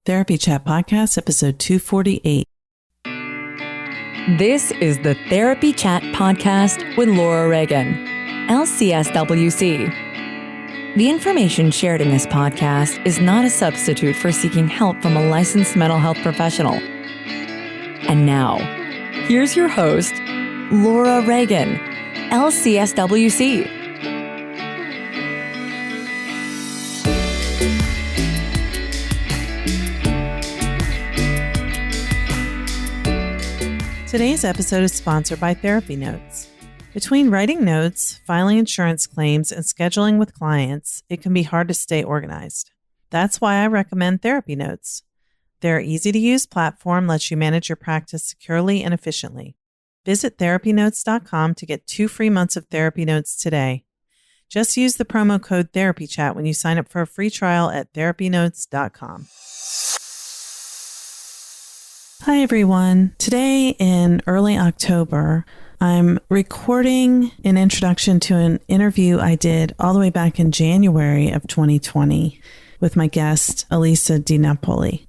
Therapy Chat Podcast, episode 248. This is the Therapy Chat Podcast with Laura Reagan, LCSW-C. The information shared in this podcast is not a substitute for seeking help from a licensed mental health professional. And now, here's your host, Laura Reagan, LCSW-C. Today's episode is sponsored by Therapy Notes. Between writing notes, filing insurance claims, and scheduling with clients, it can be hard to stay organized. That's why I recommend Therapy Notes. Their easy-to-use platform lets you manage your practice securely and efficiently. Visit therapynotes.com to get 2 free months of Therapy Notes today. Just use the promo code TherapyChat when you sign up for a free trial at therapynotes.com. Hi, everyone. Today in early October, I'm recording an introduction to an interview I did all the way back in January of 2020 with my guest, Elisa Di Napoli.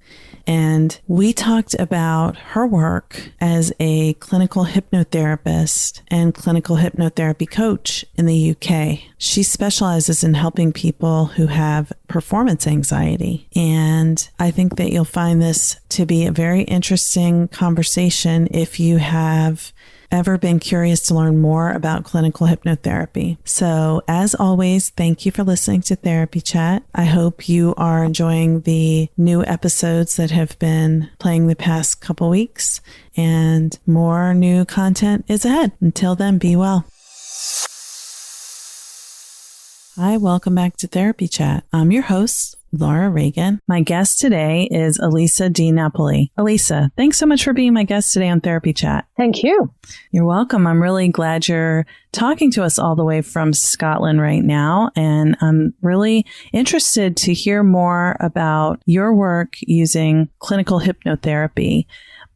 And we talked about her work as a clinical hypnotherapist and clinical hypnotherapy coach in the UK. She specializes in helping people who have performance anxiety. And I think that you'll find this to be a very interesting conversation if you have ever been curious to learn more about clinical hypnotherapy. So as always, thank you for listening to Therapy Chat. I hope you are enjoying the new episodes that have been playing the past couple weeks, and more new content is ahead. Until then, be well. Hi, welcome back to Therapy Chat. I'm your host, Laura Reagan. My guest today is Elisa Di Napoli. Elisa, thanks so much for being my guest today on Therapy Chat. Thank you. You're welcome. I'm really glad you're talking to us all the way from Scotland right now. And I'm really interested to hear more about your work using clinical hypnotherapy.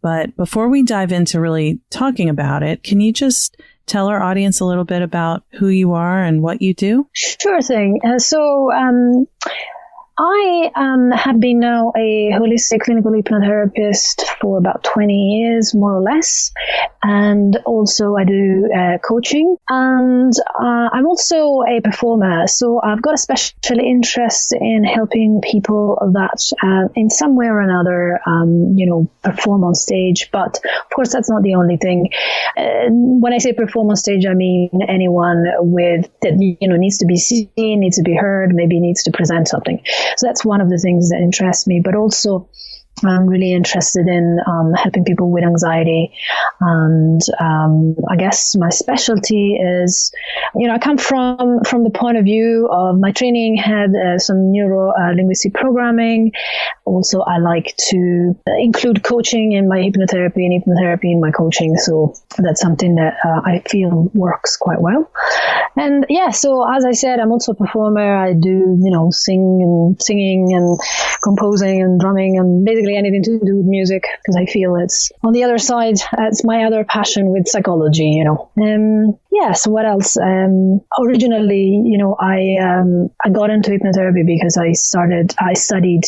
But before we dive into really talking about it, can you just tell our audience a little bit about who you are and what you do? Sure thing. I have been now a holistic clinical hypnotherapist for about 20 years, more or less. And also I do coaching. And I'm also a performer. So I've got a special interest in helping people that in some way or another, perform on stage. But of course, that's not the only thing. When I say perform on stage, I mean anyone that needs to be seen, needs to be heard, maybe needs to present something. So that's one of the things that interests me, but also I'm really interested in helping people with anxiety. And I guess my specialty is, I come from the point of view of my training had some neuro-linguistic programming. Also, I like to include coaching in my hypnotherapy and hypnotherapy in my coaching. So that's something that I feel works quite well. And yeah, so as I said, I'm also a performer. I do, singing and composing and drumming and basically anything to do with music, because I feel it's on the other side. It's my other passion with psychology, So what else? Originally, I got into hypnotherapy because I studied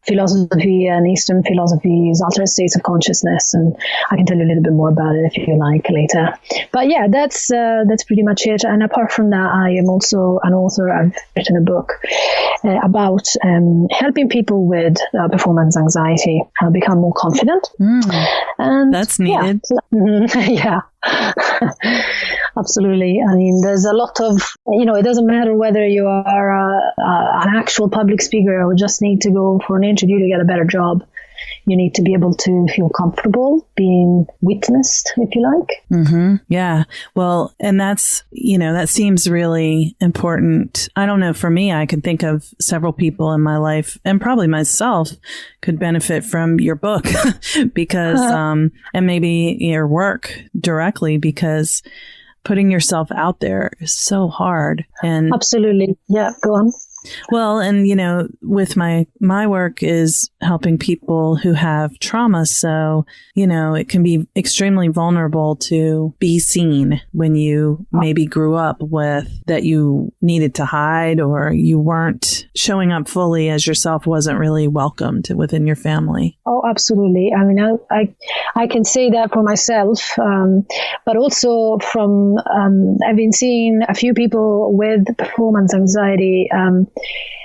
philosophy and Eastern philosophies, alternate states of consciousness, and I can tell you a little bit more about it if you like later. But yeah, that's pretty much it. And apart from that, I am also an author. I've written a book about helping people with performance anxiety become more confident. And that's needed. Yeah. Absolutely. I mean, there's a lot of, it doesn't matter whether you are an actual public speaker or just need to go for an interview to get a better job. You need to be able to feel comfortable being witnessed, if you like. Mm-hmm. Yeah. Well, and that's, that seems really important. I don't know. For me, I can think of several people in my life, and probably myself, could benefit from your book because, and maybe your work directly, because putting yourself out there is so hard. And absolutely. Yeah. Go on. Well, and, with my work is helping people who have trauma. So, it can be extremely vulnerable to be seen when you maybe grew up with that you needed to hide, or you weren't showing up fully as yourself, wasn't really welcomed within your family. Oh, absolutely. I mean, I can say that for myself, but also from I've been seeing a few people with performance anxiety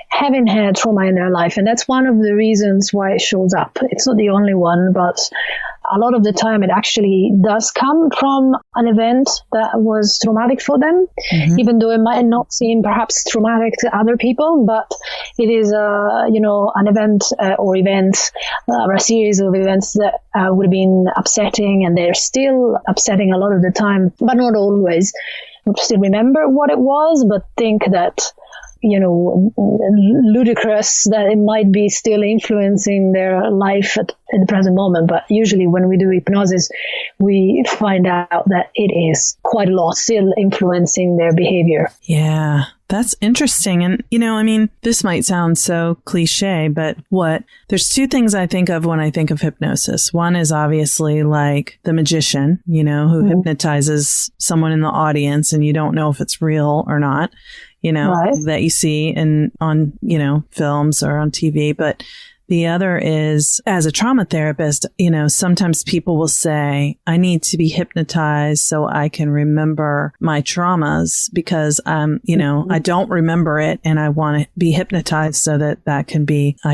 having had trauma in their life. And that's one of the reasons why it shows up. It's not the only one, but a lot of the time it actually does come from an event that was traumatic for them, even though it might not seem perhaps traumatic to other people, but it is an event or events or a series of events that would have been upsetting, and they're still upsetting a lot of the time, but not always. Still remember what it was, but think that ludicrous that it might be still influencing their life at the present moment. But usually when we do hypnosis, we find out that it is quite a lot still influencing their behavior. Yeah, that's interesting. And, this might sound so cliche, but there's two things I think of when I think of hypnosis. One is obviously like the magician, who hypnotizes someone in the audience and you don't know if it's real or not. Right. That you see on films or on TV. But the other is, as a trauma therapist, sometimes people will say, I need to be hypnotized so I can remember my traumas because, I don't remember it and I want to be hypnotized so that I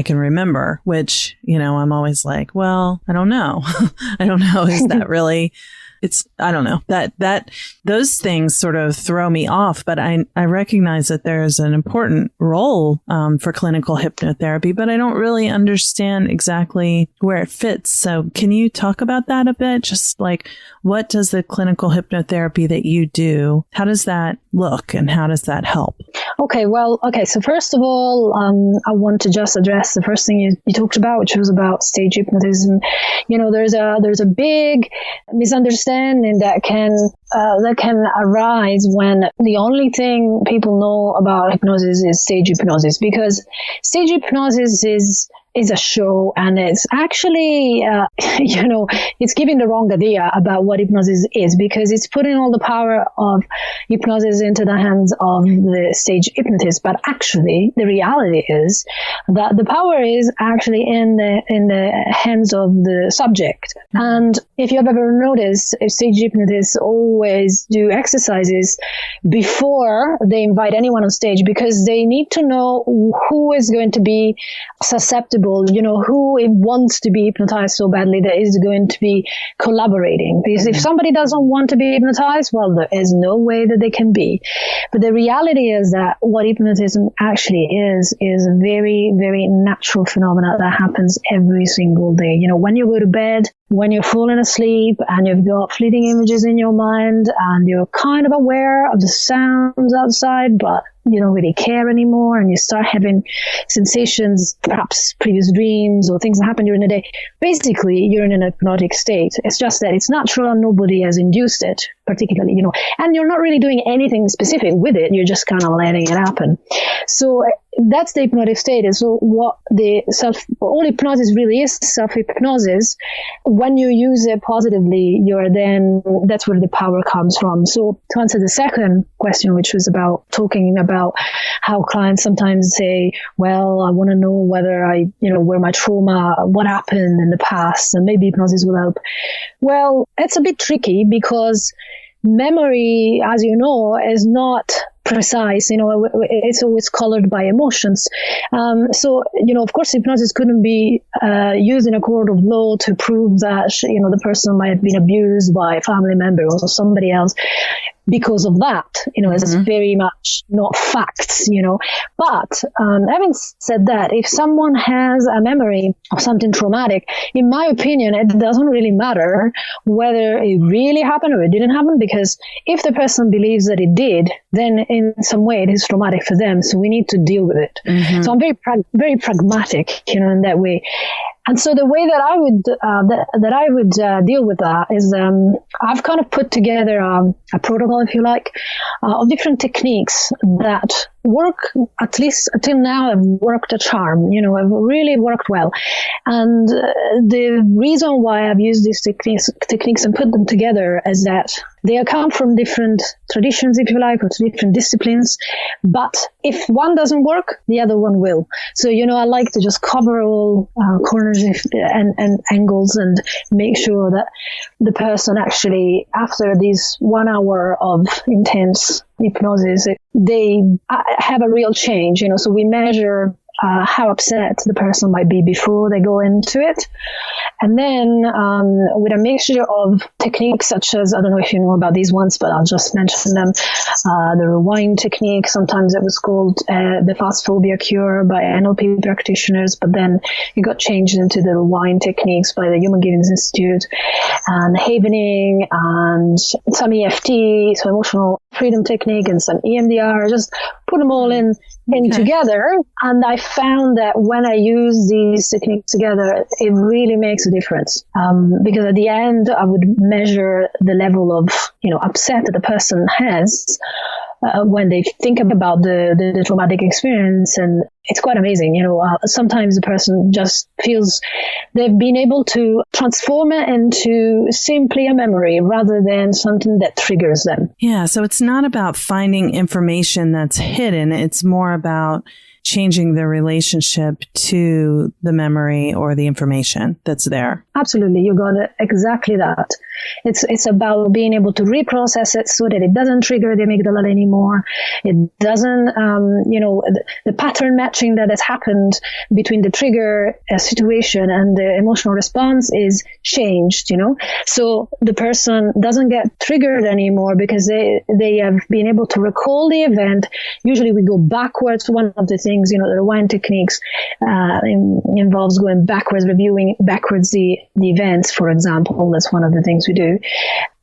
can remember, which, I'm always like, well, I don't know. I don't know. Is that really... I don't know, that those things sort of throw me off, but I recognize that there's an important role for clinical hypnotherapy, but I don't really understand exactly where it fits. So can you talk about that a bit? Just like, what does the clinical hypnotherapy that you do, how does that look and how does that help? Okay. So first of all, I want to just address the first thing you talked about, which was about stage hypnotism. There's a big misunderstanding that can arise when the only thing people know about hypnosis is stage hypnosis, because stage hypnosis is a show, and it's actually, it's giving the wrong idea about what hypnosis is, because it's putting all the power of hypnosis into the hands of the stage hypnotist. But actually, the reality is that the power is actually in the hands of the subject. And if you have ever noticed, stage hypnotists always do exercises before they invite anyone on stage, because they need to know who is going to be susceptible, who wants to be hypnotized so badly that is going to be collaborating. Because if somebody doesn't want to be hypnotized, well, there is no way that they can be. But the reality is that what hypnotism actually is a very, very natural phenomenon that happens every single day. When you go to bed, when you're falling asleep and you've got fleeting images in your mind and you're kind of aware of the sounds outside, but you don't really care anymore, and you start having sensations, perhaps previous dreams or things that happened during the day. Basically, you're in an hypnotic state. It's just that it's natural and nobody has induced it particularly, and you're not really doing anything specific with it. You're just kind of letting it happen. So that's the hypnotic state. And so all hypnosis really is self-hypnosis. When you use it positively, that's where the power comes from. So to answer the second question, which was about talking about how clients sometimes say, well, I want to know whether where my trauma, what happened in the past, and maybe hypnosis will help. Well, it's a bit tricky because memory, as you know, is not precise. It's always colored by emotions. So, of course, hypnosis couldn't be used in a court of law to prove that, the person might have been abused by a family member or somebody else. Because of that, it's very much not facts, But having said that, if someone has a memory of something traumatic, in my opinion, it doesn't really matter whether it really happened or it didn't happen, because if the person believes that it did, then in some way it is traumatic for them. So we need to deal with it. So I'm very pragmatic, in that way. And so the way that I would deal with that is I've kind of put together a protocol, if you like, of different techniques that work, at least until now, have worked a charm, have really worked well. And the reason why I've used these techniques and put them together is that they come from different traditions, if you like, or different disciplines. But if one doesn't work, the other one will. So, I like to just cover all corners and angles and make sure that the person actually, after this 1 hour of intense hypnosis, they have a real change, so we measure how upset the person might be before they go into it. And then with a mixture of techniques such as, I don't know if you know about these ones, but I'll just mention them. The rewind technique, sometimes it was called the fast phobia cure by NLP practitioners, but then it got changed into the rewind techniques by the Human Givings Institute, and havening, and some EFT, so emotional freedom technique, and some EMDR. Just put them all in together, and I found that when I use these techniques together, it really makes a difference. Because at the end, I would measure the level of upset that the person has when they think about the traumatic experience, and it's quite amazing. Sometimes the person just feels they've been able to transform it into simply a memory rather than something that triggers them. Yeah, so it's not about finding information that's hidden. It's more about changing the relationship to the memory or the information that's there. Absolutely. You got it. Exactly that. It's about being able to reprocess it so that it doesn't trigger the amygdala anymore. It doesn't, the pattern matching that has happened between the trigger situation and the emotional response is changed, So the person doesn't get triggered anymore because they have been able to recall the event. Usually we go backwards. One of the things, the rewind techniques involves going backwards, reviewing backwards the events, for example. That's one of the things we do.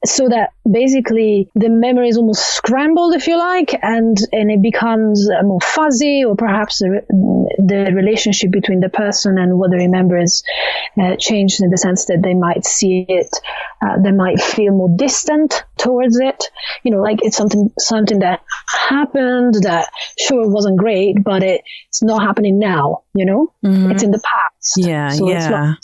So that basically the memory is almost scrambled, if you like, and it becomes more fuzzy, or perhaps the relationship between the person and what they remember is changed in the sense that they might see it, they might feel more distant towards it. Like it's something that happened that sure wasn't great, but it's not happening now. Mm-hmm. It's in the past. Yeah, so yeah.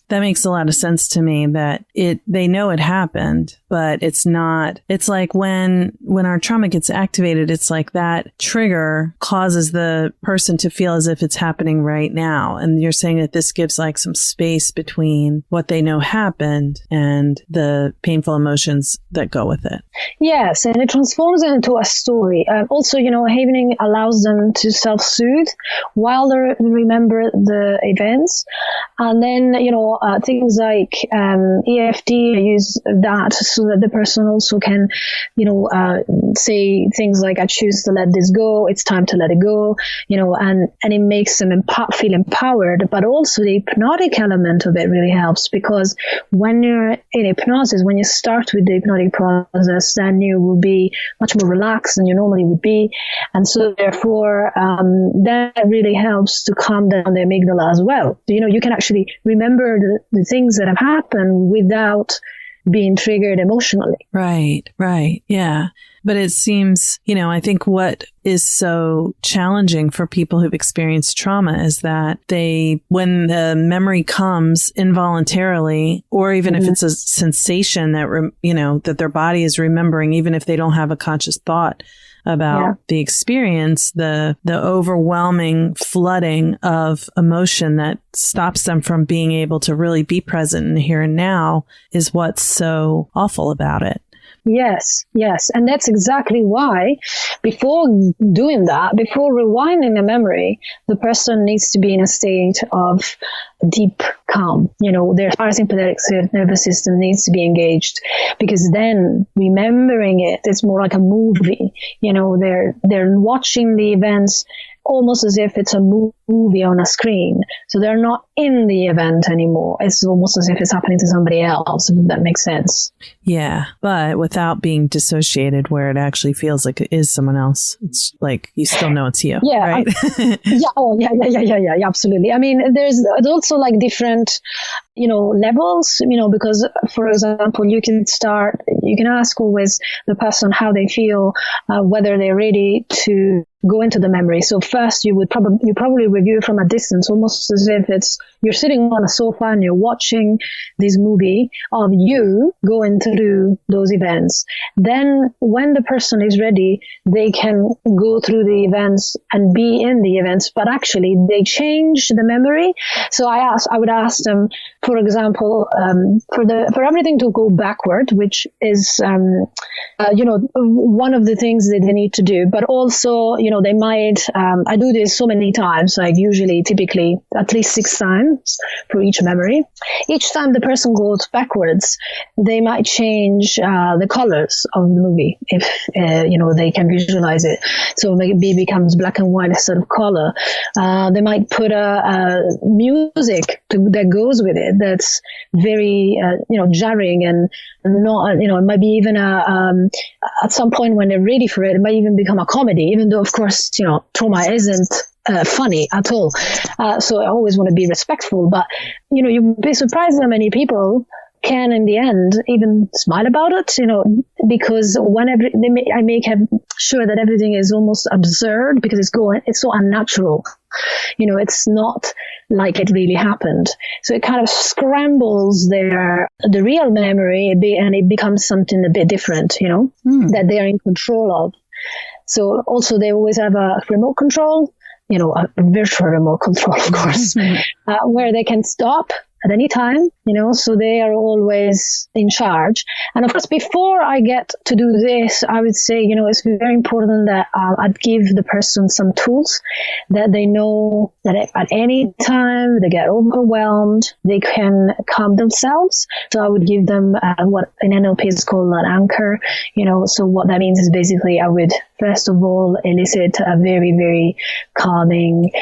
That makes a lot of sense to me, that they know it happened, but it's not. It's like when our trauma gets activated, it's like that trigger causes the person to feel as if it's happening right now. And you're saying that this gives like some space between what they know happened and the painful emotions that go with it. Yes, and it transforms it into a story. Also, havening allows them to self-soothe while they remember the events. And then, things like EFT, I use that so that the person also can, say things like, I choose to let this go, it's time to let it go, and it makes them feel empowered. But also the hypnotic element of it really helps, because when you're in hypnosis, when you start with the hypnotic process, then you will be much more relaxed than you normally would be. And so therefore, that really helps to calm down the amygdala as well. You can actually remember the things that have happened without being triggered emotionally. Right. Yeah. But it seems, I think what is so challenging for people who've experienced trauma is that when the memory comes involuntarily, or even if it's a sensation that, that their body is remembering, even if they don't have a conscious thought about the experience, the overwhelming flooding of emotion that stops them from being able to really be present in the here and now is what's so awful about it. Yes. And that's exactly why before doing that, before rewinding a memory, the person needs to be in a state of deep calm. Their parasympathetic nervous system needs to be engaged, because then remembering it's more like a movie. They're watching the events almost as if it's a movie movie on a screen. So they're not in the event anymore. It's almost as if it's happening to somebody else, if that makes sense. Yeah, but without being dissociated where it actually feels like it is someone else. It's like you still know it's you, yeah, right? Yeah, absolutely. I mean, there's also like different, levels, because, for example, you can ask always the person how they feel, whether they're ready to go into the memory. So first you probably review from a distance, almost as if you're sitting on a sofa and you're watching this movie of you going through those events. Then when the person is ready, they can go through the events and be in the events, but actually they change the memory. So I would ask them, for example, for everything to go backward, which is, one of the things that they need to do, but also, they might, I do this so many times, like typically at least 6 times for each memory. Each time the person goes backwards, they might change the colors of the movie if, they can visualize it. So maybe it becomes black and white instead of color. They might put a music that goes with it that's very, jarring and not, it might be even at some point when they're ready for it, it might even become a comedy, even though, of course, trauma isn't funny at all. So I always want to be respectful, but, you'd be surprised how many people can in the end even smile about it, because I make sure that everything is almost absurd because it's so unnatural. It's not like it really happened. So it kind of scrambles the real memory and it becomes something a bit different, that they are in control of. So also they always have a remote control, a virtual remote control, of course, where they can stop at any time, so they are always in charge. And of course, before I get to do this, I would say, it's very important that I'd give the person some tools that they know that at any time they get overwhelmed, they can calm themselves. So I would give them what in NLP is called an anchor, so what that means is basically I would first of all elicit a very, very calming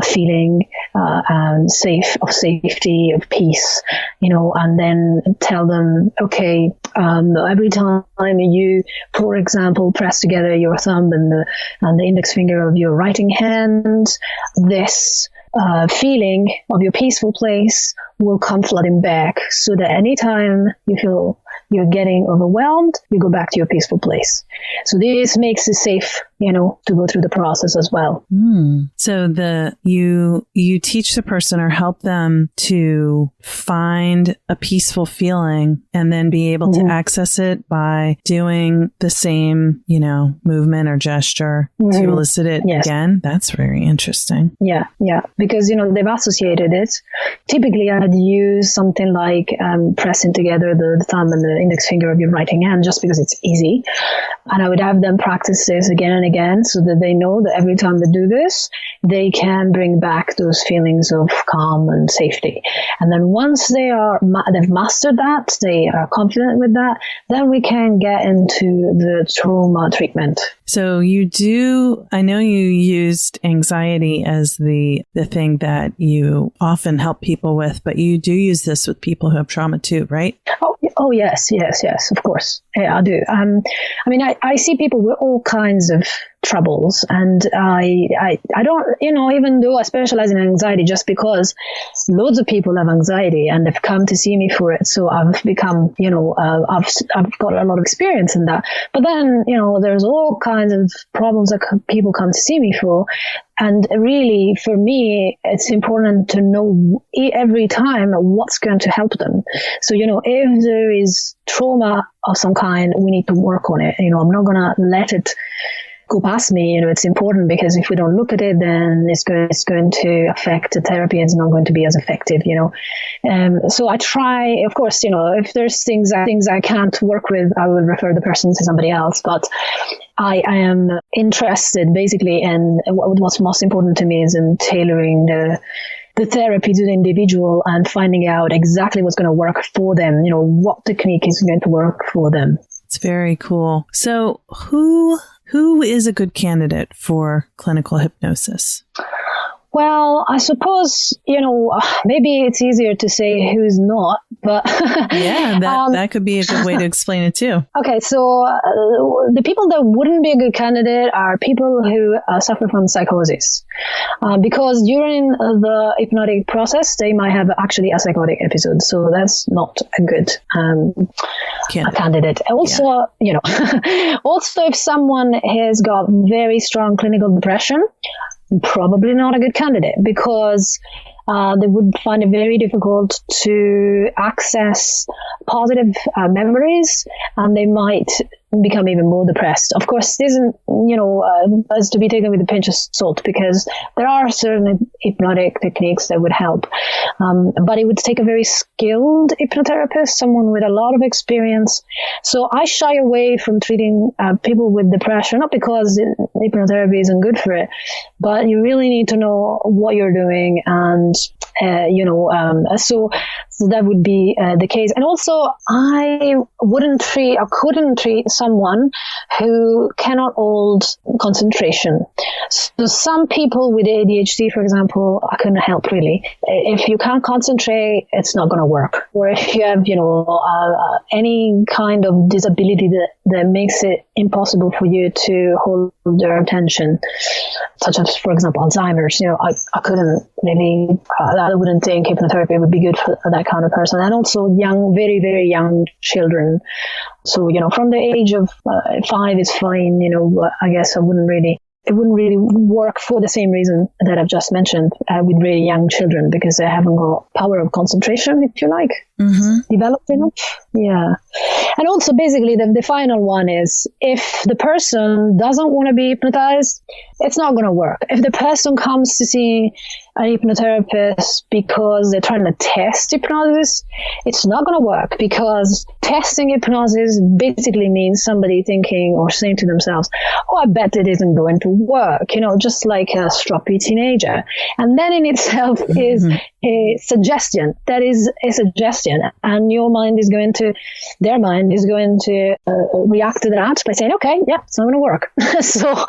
feeling and safety, of peace, and then tell them, okay, every time you, for example, press together your thumb and the index finger of your writing hand, this feeling of your peaceful place will come flooding back, so that anytime you feel you're getting overwhelmed, you go back to your peaceful place. So this makes it safe, to go through the process as well. So you teach the person or help them to find a peaceful feeling and then be able to access it by doing the same, movement or gesture to elicit it again. That's very interesting. Yeah. Because, they've associated it. Typically, I'd use something like pressing together the thumb and the index finger of your writing hand just because it's easy. And I would have them practice this again and again so that they know that every time they do this, they can bring back those feelings of calm and safety. And then once they've mastered that, they are confident with that, then we can get into the trauma treatment. So I know you used anxiety as the thing that you often help people with, but you do use this with people who have trauma too, right? Oh yes, of course. Yeah, I do. I see people with all kinds of troubles, and I don't, even though I specialize in anxiety, just because loads of people have anxiety and they've come to see me for it, so I've become, I've got a lot of experience in that. But then, there's all kinds of problems that people come to see me for. And really, for me, it's important to know every time what's going to help them. So, if there is trauma of some kind, we need to work on it. I'm not going to let it go past me. It's important because if we don't look at it, then it's going to affect the therapy. It's not going to be as effective, So I try, of course, if there's things I can't work with, I will refer the person to somebody else. But I am interested basically in what's most important to me is in tailoring the therapy to the individual and finding out exactly what's going to work for them, what technique is going to work for them. It's very cool. So who is a good candidate for clinical hypnosis? Well, I suppose, maybe it's easier to say who's not, but yeah, that could be a good way to explain it too. Okay, so the people that wouldn't be a good candidate are people who suffer from psychosis, because during the hypnotic process, they might have actually a psychotic episode. So that's not a good candidate. Also, also if someone has got very strong clinical depression, probably not a good candidate, because they would find it very difficult to access positive memories, and they might become even more depressed. Of course, this isn't, has to be taken with a pinch of salt, because there are certain hypnotic techniques that would help. But it would take a very skilled hypnotherapist, someone with a lot of experience. So I shy away from treating people with depression, not because hypnotherapy isn't good for it, but you really need to know what you're doing. And, so that would be the case. And also, I couldn't treat someone who cannot hold concentration. So some people with ADHD, for example, I couldn't help really. If you can't concentrate, it's not going to work. Or if you have, any kind of disability that makes it impossible for you to hold their attention, such as, for example, Alzheimer's, I couldn't really, I wouldn't think hypnotherapy would be good for that kind of person. And also young, very, very young children. So, from the age of 5 is fine, I guess it wouldn't really work for the same reason that I've just mentioned with really young children, because they haven't got power of concentration, if you like, developed enough. Yeah. And also basically the final one is, if the person doesn't want to be hypnotized, it's not going to work. If the person comes to see a hypnotherapist because they're trying to test hypnosis, it's not going to work, because testing hypnosis basically means somebody thinking or saying to themselves, oh, I bet it isn't going to work, just like a stroppy teenager. And that in itself is a suggestion. That is a suggestion. And their mind is going to react to that by saying, okay, yeah, it's not going to work. So,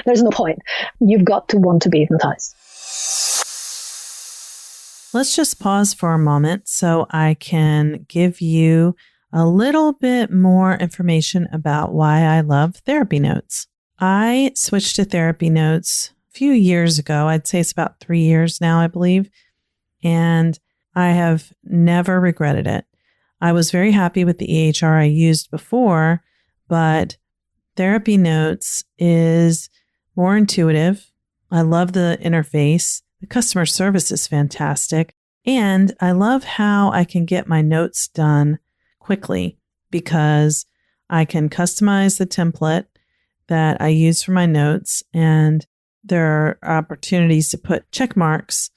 there's no point. You've got to want to be hypnotized. Let's just pause for a moment so I can give you a little bit more information about why I love therapy notes. I switched to therapy notes a few years ago. I'd say it's about 3 years now, I believe. And I have never regretted it. I was very happy with the EHR I used before, but therapy notes is more intuitive. I love the interface. The customer service is fantastic. And I love how I can get my notes done quickly, because I can customize the template that I use for my notes, and there are opportunities to put check marks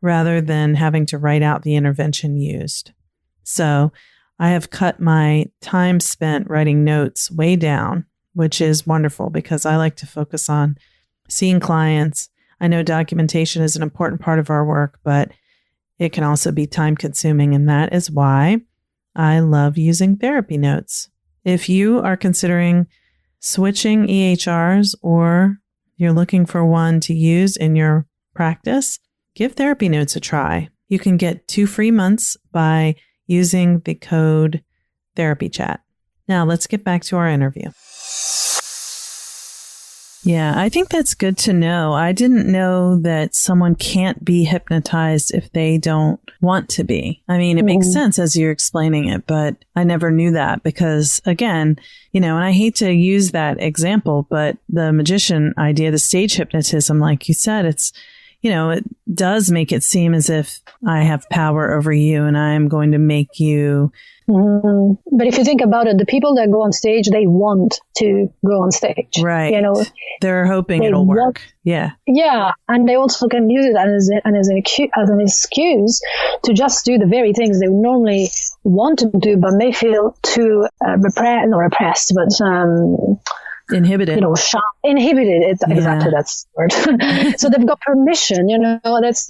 rather than having to write out the intervention used. So I have cut my time spent writing notes way down, which is wonderful because I like to focus on seeing clients. I know documentation is an important part of our work, but it can also be time consuming, and that is why I love using therapy notes. If you are considering switching EHRs, or you're looking for one to use in your practice, give therapy notes a try. You can get 2 free months by using the code TherapyChat. Now let's get back to our interview. Yeah, I think that's good to know. I didn't know that someone can't be hypnotized if they don't want to be. I mean, it makes sense as you're explaining it, but I never knew that because, again, and I hate to use that example, but the magician idea, the stage hypnotism, like you said, it's, it does make it seem as if I have power over you and I am going to make you. But if you think about it, the people that go on stage, they want to go on stage. Right. They're hoping it'll work. Yeah. Yeah. And they also can use it as an excuse to just do the very things they normally want to do, but may feel too repressed, but Inhibited. Inhibited. Exactly, that's the word. So they've got permission,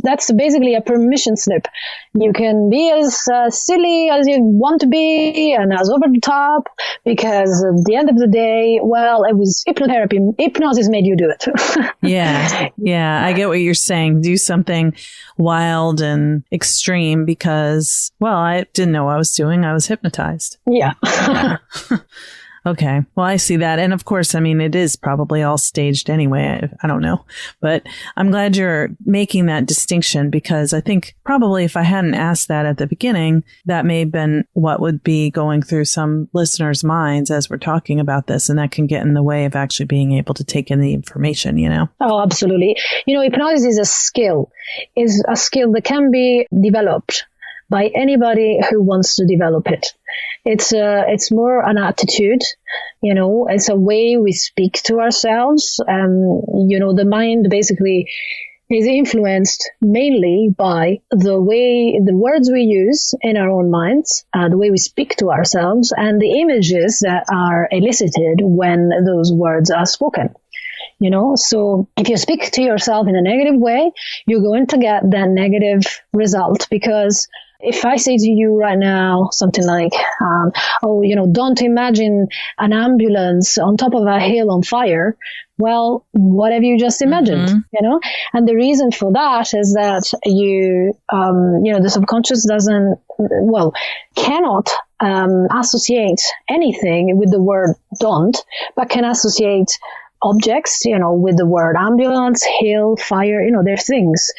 that's basically a permission slip. You can be as silly as you want to be and as over the top, because at the end of the day, well, it was hypnotherapy. Hypnosis made you do it. Yeah. I get what you're saying. Do something wild and extreme because, well, I didn't know what I was doing. I was hypnotized. Yeah. Okay. Well, I see that. And of course, I mean, it is probably all staged anyway. I don't know. But I'm glad you're making that distinction, because I think probably if I hadn't asked that at the beginning, that may have been what would be going through some listeners' minds as we're talking about this. And that can get in the way of actually being able to take in the information, Oh, absolutely. Hypnosis is a skill that can be developed by anybody who wants to develop it. It's more an attitude, it's a way we speak to ourselves. The mind basically is influenced mainly by the words we use in our own minds, the way we speak to ourselves, and the images that are elicited when those words are spoken. So if you speak to yourself in a negative way, you're going to get that negative result, because if I say to you right now something like, don't imagine an ambulance on top of a hill on fire. Well, what have you just imagined? Mm-hmm. And the reason for that is that the subconscious cannot associate anything with the word don't, but can associate objects, with the word ambulance, hill, fire, they're things.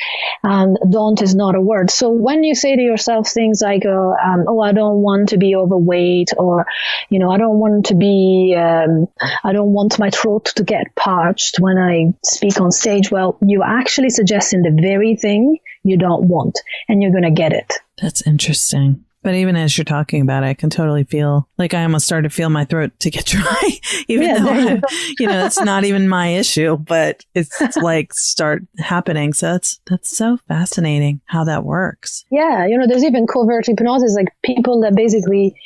And don't is not a word. So when you say to yourself things like, I don't want to be overweight, or, I don't want my throat to get parched when I speak on stage. Well, you're actually suggesting the very thing you don't want, and you're going to get it. That's interesting. But even as you're talking about it, I can totally feel like I almost started to feel my throat to get dry, even though, it's not even my issue, but it's like start happening. So that's so fascinating how that works. Yeah. There's even covert hypnosis, like people that basically,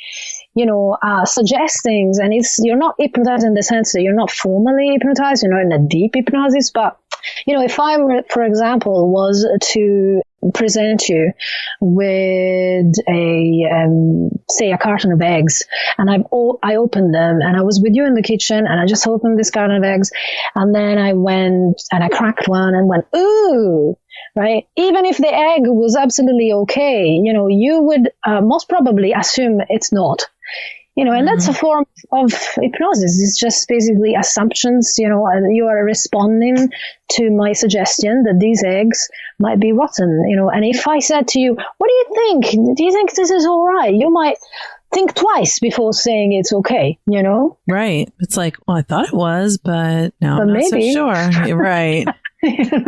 suggest things, and you're not hypnotized in the sense that you're not formally hypnotized, you're not in a deep hypnosis, but if I were, for example, was to present you with a carton of eggs, and I opened them, and I was with you in the kitchen, and I just opened this carton of eggs, and then I went and I cracked one and went, ooh, right? Even if the egg was absolutely okay, you would most probably assume it's not. And that's a form of hypnosis. It's just basically assumptions. You are responding to my suggestion that these eggs might be rotten. And if I said to you, what do you think? Do you think this is all right? You might think twice before saying it's okay, Right. It's like, well, I thought it was, but no, I'm not maybe. so sure. You're right. And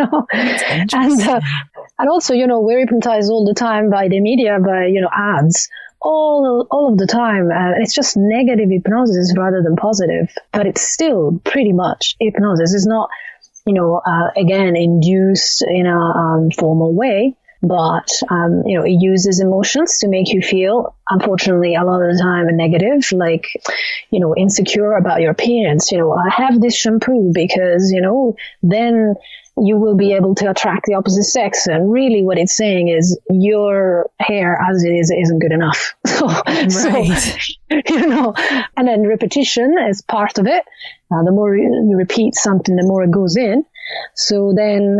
also, we're hypnotized all the time by the media, by, ads. All of the time. It's just negative hypnosis rather than positive, but it's still pretty much hypnosis. It's not, again, induced in a formal way, but, it uses emotions to make you feel, unfortunately, a lot of the time negative, like, insecure about your appearance. I have this shampoo because, then you will be able to attract the opposite sex. And really what it's saying is your hair as it is isn't good enough. Right. And then repetition is part of it. The more you repeat something, the more it goes in. So then,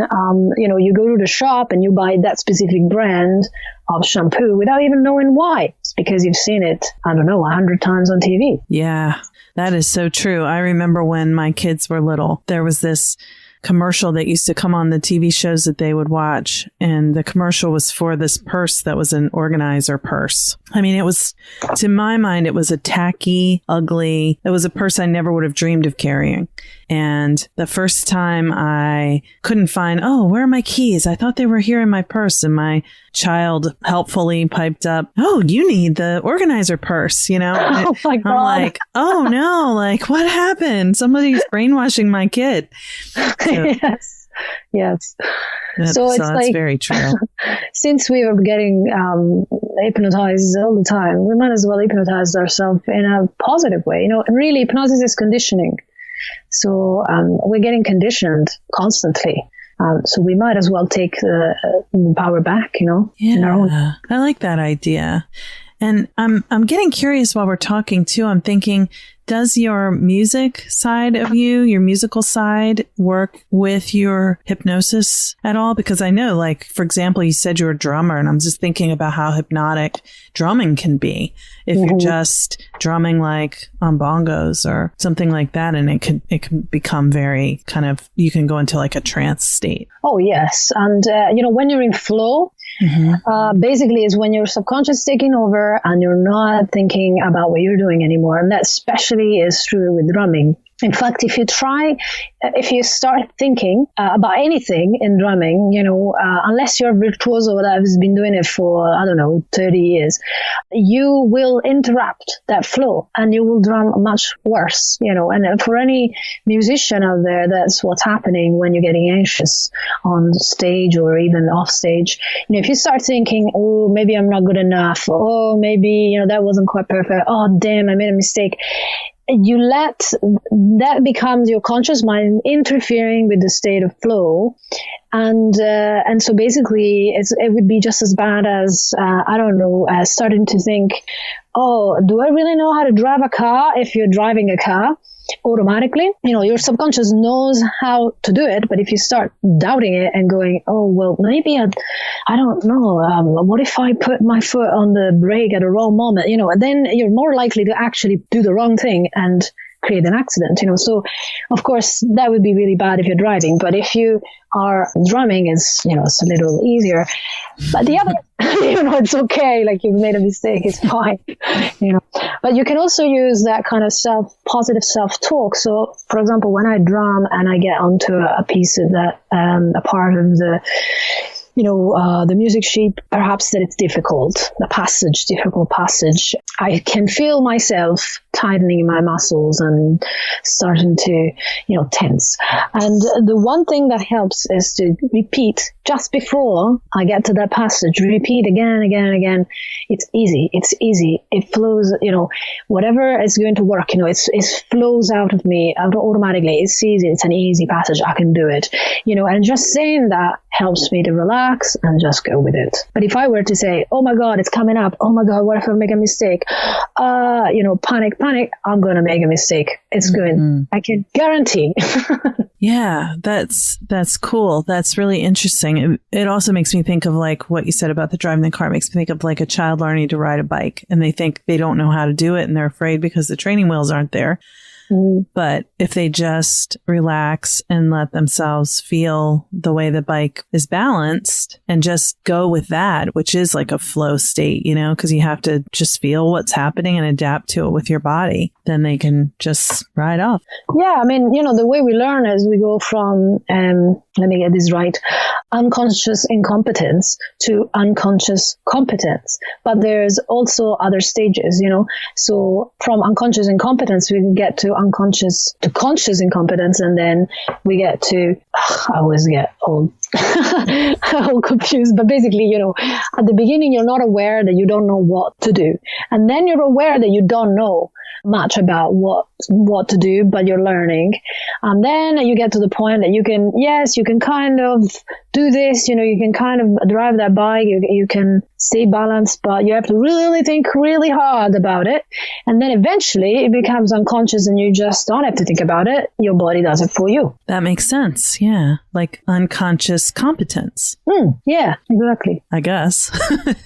you go to the shop and you buy that specific brand of shampoo without even knowing why. It's because you've seen it, 100 times on TV. Yeah, that is so true. I remember when my kids were little, there was this commercial that used to come on the TV shows that they would watch. And the commercial was for this purse that was an organizer purse. I mean, it was, to my mind, it was a tacky, ugly, it was a purse I never would have dreamed of carrying. And the first time I couldn't find, where are my keys? I thought they were here in my purse. And my child helpfully piped up, you need the organizer purse, Oh my God. I'm like, oh no, like what happened? Somebody's brainwashing my kid. Yes. So it's like, very true. Since we were getting hypnotized all the time, we might as well hypnotize ourselves in a positive way. Really, hypnosis is conditioning. So we're getting conditioned constantly. So we might as well take the power back, in our own. I like that idea. And I'm getting curious while we're talking too. I'm thinking, does your music side of you, your musical side, work with your hypnosis at all? Because I know, like, for example, you said you're a drummer, and I'm just thinking about how hypnotic drumming can be if you're just drumming like on bongos or something like that, and it can become very kind of, you can go into like a trance state. Oh, yes. And, when you're in flow, basically is when your subconscious is taking over and you're not thinking about what you're doing anymore. And that especially is true with drumming. In fact, if you start thinking about anything in drumming, unless you're a virtuoso that has been doing it for, 30 years, you will interrupt that flow and you will drum much worse, and for any musician out there, that's what's happening when you're getting anxious on stage or even off stage. If you start thinking, oh, maybe I'm not good enough, oh, maybe, that wasn't quite perfect, oh, damn, I made a mistake. You let that becomes your conscious mind interfering with the state of flow. And so basically it would be just as bad as, starting to think, oh, do I really know how to drive a car if you're driving a car? Automatically, your subconscious knows how to do it, but if you start doubting it and going, oh, well, maybe I don't know, what if I put my foot on the brake at the wrong moment, then you're more likely to actually do the wrong thing and create an accident, so of course that would be really bad if you're driving, but if you are drumming, it's a little easier. But the other, it's okay, like you've made a mistake, it's fine, but you can also use that kind of positive self-talk. So for example, when I drum and I get onto a piece of that, a part of the music sheet, perhaps that it's difficult passage, I can feel myself tightening my muscles and starting to, tense. And the one thing that helps is to repeat just before I get to that passage, repeat again. It's easy. It flows, whatever is going to work, it flows out of me automatically. It's easy. It's an easy passage. I can do it, and just saying that helps me to relax and just go with it. But if I were to say, oh my God, it's coming up. Oh my God, what if I make a mistake? Panic, I'm going to make a mistake. It's going, I can guarantee. Yeah, that's cool. That's really interesting. It also makes me think of like what you said about the driving the car. It makes me think of like a child learning to ride a bike and they think they don't know how to do it and they're afraid because the training wheels aren't there. But if they just relax and let themselves feel the way the bike is balanced and just go with that, which is like a flow state, because you have to just feel what's happening and adapt to it with your body, then they can just ride off. Yeah, the way we learn is we go from, let me get this right, unconscious incompetence to unconscious competence. But there's also other stages, So from unconscious incompetence, we can get to unconscious to conscious incompetence, and then we get to, I always get all confused, but basically, at the beginning, you're not aware that you don't know what to do. And then you're aware that you don't know much about what to do, but you're learning. And then you get to the point that you can kind of do this, you can kind of drive that bike, you can stay balanced, but you have to really think really hard about it. And then eventually it becomes unconscious and you just don't have to think about it. Your body does it for you. That makes sense. Yeah. Like unconscious competence. Yeah, exactly. I guess.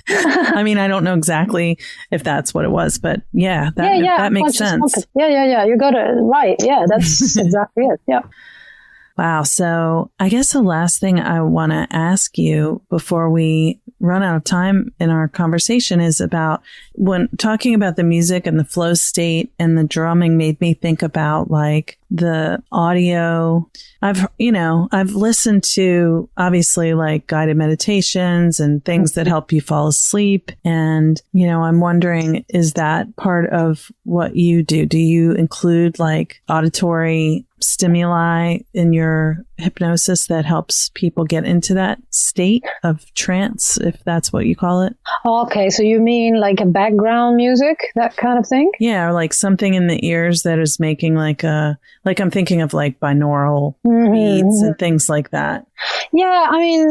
I don't know exactly if that's what it was, but that makes sense. Yeah. You got it right. Yeah, that's exactly it. Yeah. Wow. So I guess the last thing I want to ask you before we run out of time in our conversation is about when talking about the music and the flow state and the drumming made me think about like the audio. I've listened to obviously like guided meditations and things that help you fall asleep. And, I'm wondering, is that part of what you do? Do you include like auditory stimuli in your hypnosis that helps people get into that state of trance, if that's what you call it? Okay, so you mean like a background music, that kind of thing? Yeah, or like something in the ears that is making like Like I'm thinking of like binaural beats and things like that. Yeah, I mean,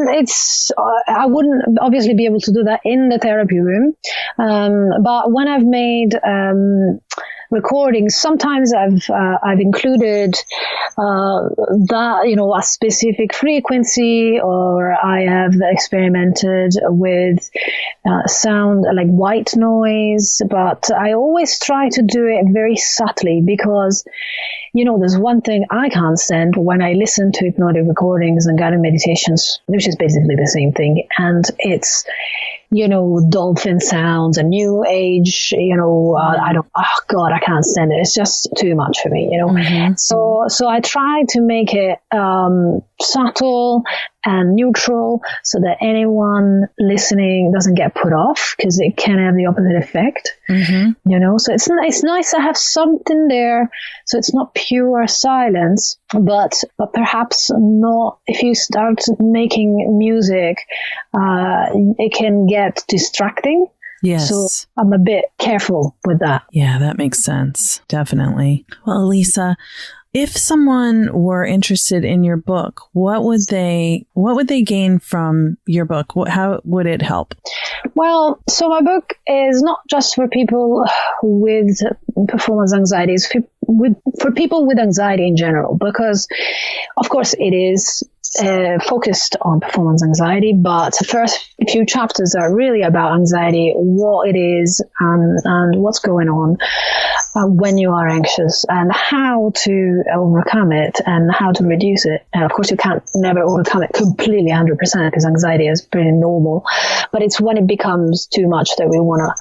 I wouldn't obviously be able to do that in the therapy room. But when I've made recordings, sometimes I've included that, a specific frequency, or I have experimented with sound like white noise, but I always try to do it very subtly because, there's one thing I can't stand when I listen to hypnotic recordings and guided meditations, which is basically the same thing. And it's, dolphin sounds and new age, I can't stand it. It's just too much for me, So I try to make it subtle and neutral so that anyone listening doesn't get put off, because it can have the opposite effect, So it's nice to have something there, so it's not pure silence, but perhaps not. If you start making music, it can get distracting. Yes. So I'm a bit careful with that. Yeah, that makes sense. Definitely. Well, Elisa, if someone were interested in your book, what would they gain from your book? How would it help? Well, so my book is not just for people with performance anxiety. It's for people with anxiety in general, because, of course, it is focused on performance anxiety, but the first few chapters are really about anxiety, what it is, and what's going on when you are anxious, and how to overcome it and how to reduce it. And of course, you can't never overcome it completely 100%, because anxiety is pretty normal, but it's when it becomes too much that we want to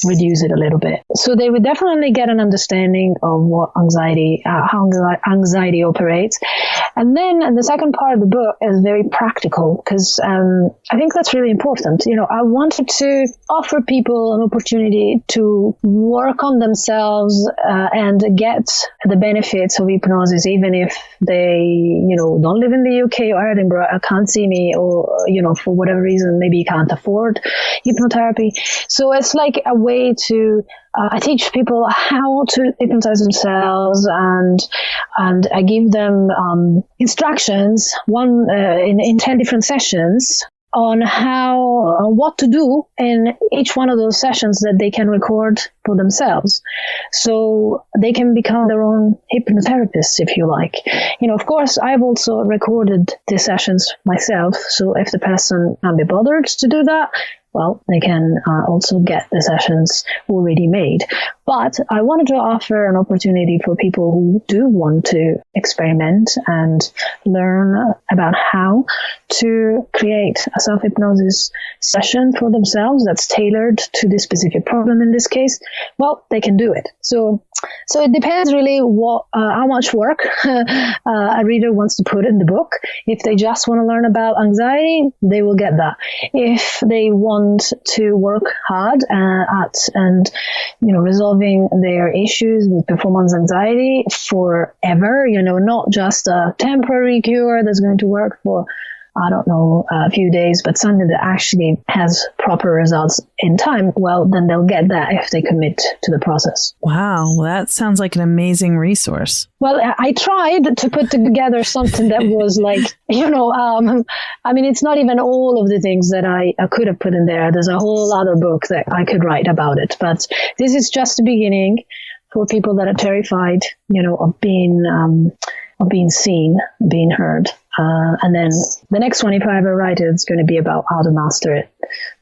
reduce it a little bit. So they would definitely get an understanding of what how anxiety operates. And then the second part of the book is very practical, because I think that's really important. I wanted to offer people an opportunity to work on themselves and get the benefits of hypnosis, even if they, don't live in the UK or Edinburgh, can't see me, or, for whatever reason, maybe you can't afford hypnotherapy. So it's like a way to I teach people how to hypnotize themselves, and I give them instructions, in 10 different sessions, on what to do in each one of those sessions that they can record for themselves, so they can become their own hypnotherapists, if you like. Of course, I've also recorded the sessions myself, so if the person can't be bothered to do that, well, they can also get the sessions already made. But I wanted to offer an opportunity for people who do want to experiment and learn about how to create a self-hypnosis session for themselves that's tailored to this specific problem in this case. Well, they can do it. So it depends really how much work a reader wants to put in the book. If they just want to learn about anxiety, they will get that. If they want to work hard at resolving their issues with performance anxiety forever, not just a temporary cure that's going to work for, a few days, but something that actually has proper results in time, well, then they'll get that if they commit to the process. Wow, well, that sounds like an amazing resource. Well, I tried to put together something that was like, it's not even all of the things that I could have put in there. There's a whole other book that I could write about it. But this is just the beginning for people that are terrified, of being seen, being heard. And then the next one, if I ever write it, it's going to be about how to master it,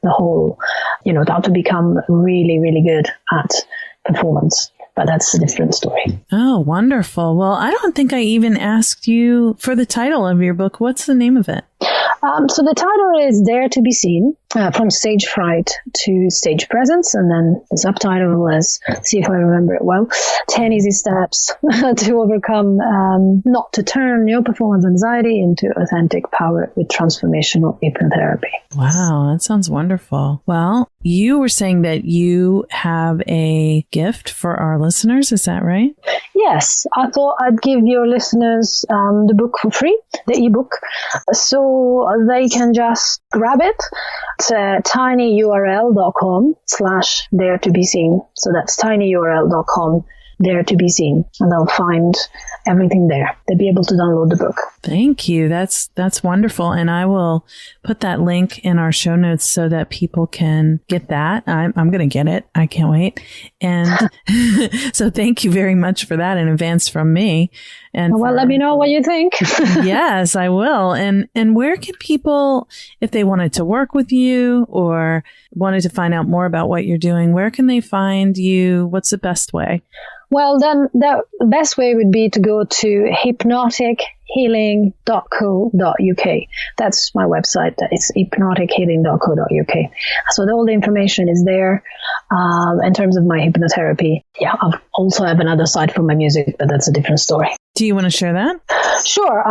the whole, how to become really, really good at performance. But that's a different story. Oh, wonderful. Well, I don't think I even asked you for the title of your book. What's the name of it? So the title is Dare to be Seen, from stage fright to stage presence. And then the subtitle is, see if I remember it well, 10 easy steps to overcome, not to turn your performance anxiety into authentic power with transformational hypnotherapy. Wow, that sounds wonderful. Well, you were saying that you have a gift for our listeners. Is that right? Yes. I thought I'd give your listeners the book for free, the ebook, so they can just grab it at tinyurl.com/dare to be seen. So that's tinyurl.com there to be seen, and they'll find everything there. They'll be able to download the book. Thank you. That's wonderful. And I will put that link in our show notes so that people can get that. I'm going to get it. I can't wait. And so thank you very much for that in advance from me. And well, let me know what you think. Yes, I will. And where can people, if they wanted to work with you or wanted to find out more about what you're doing, where can they find you? What's the best way? Well, then the best way would be to go to hypnotichealing.co.uk. That's my website. It's hypnotichealing.co.uk. So all the information is there in terms of my hypnotherapy. Yeah, I also have another site for my music, but that's a different story. Do you want to share that? Sure.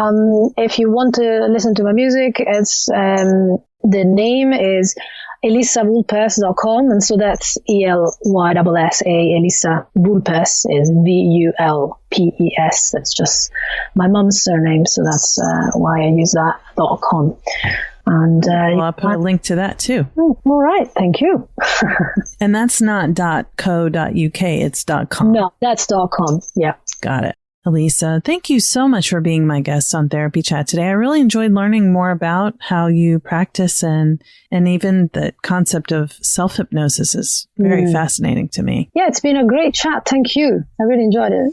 If you want to listen to my music, it's the name is elisavulpes.com, and so that's ELYSSA. Elisa Vulpes is VULPES. That's just my mom's surname, so that's why I use that .com. And I'll put a link to that too. Oh, all right, thank you. And that's not .co.uk, it's .com. No, that's .com. Yeah, got it. Elisa, thank you so much for being my guest on Therapy Chat today. I really enjoyed learning more about how you practice and even the concept of self-hypnosis is very fascinating to me. Yeah, it's been a great chat. Thank you. I really enjoyed it.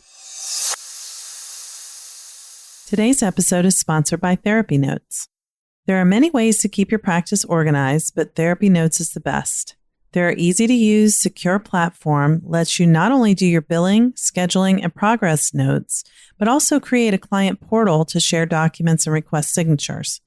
Today's episode is sponsored by Therapy Notes. There are many ways to keep your practice organized, but Therapy Notes is the best. Their easy-to-use, secure platform lets you not only do your billing, scheduling, and progress notes, but also create a client portal to share documents and request signatures.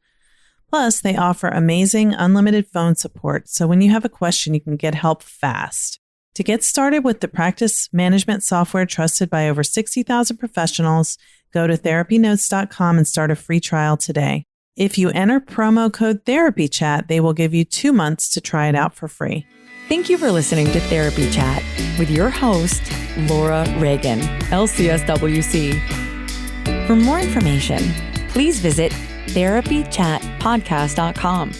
Plus, they offer amazing unlimited phone support, so when you have a question, you can get help fast. To get started with the practice management software trusted by over 60,000 professionals, go to therapynotes.com and start a free trial today. If you enter promo code TherapyChat, they will give you 2 months to try it out for free. Thank you for listening to Therapy Chat with your host, Laura Reagan, LCSW-C. For more information, please visit therapychatpodcast.com.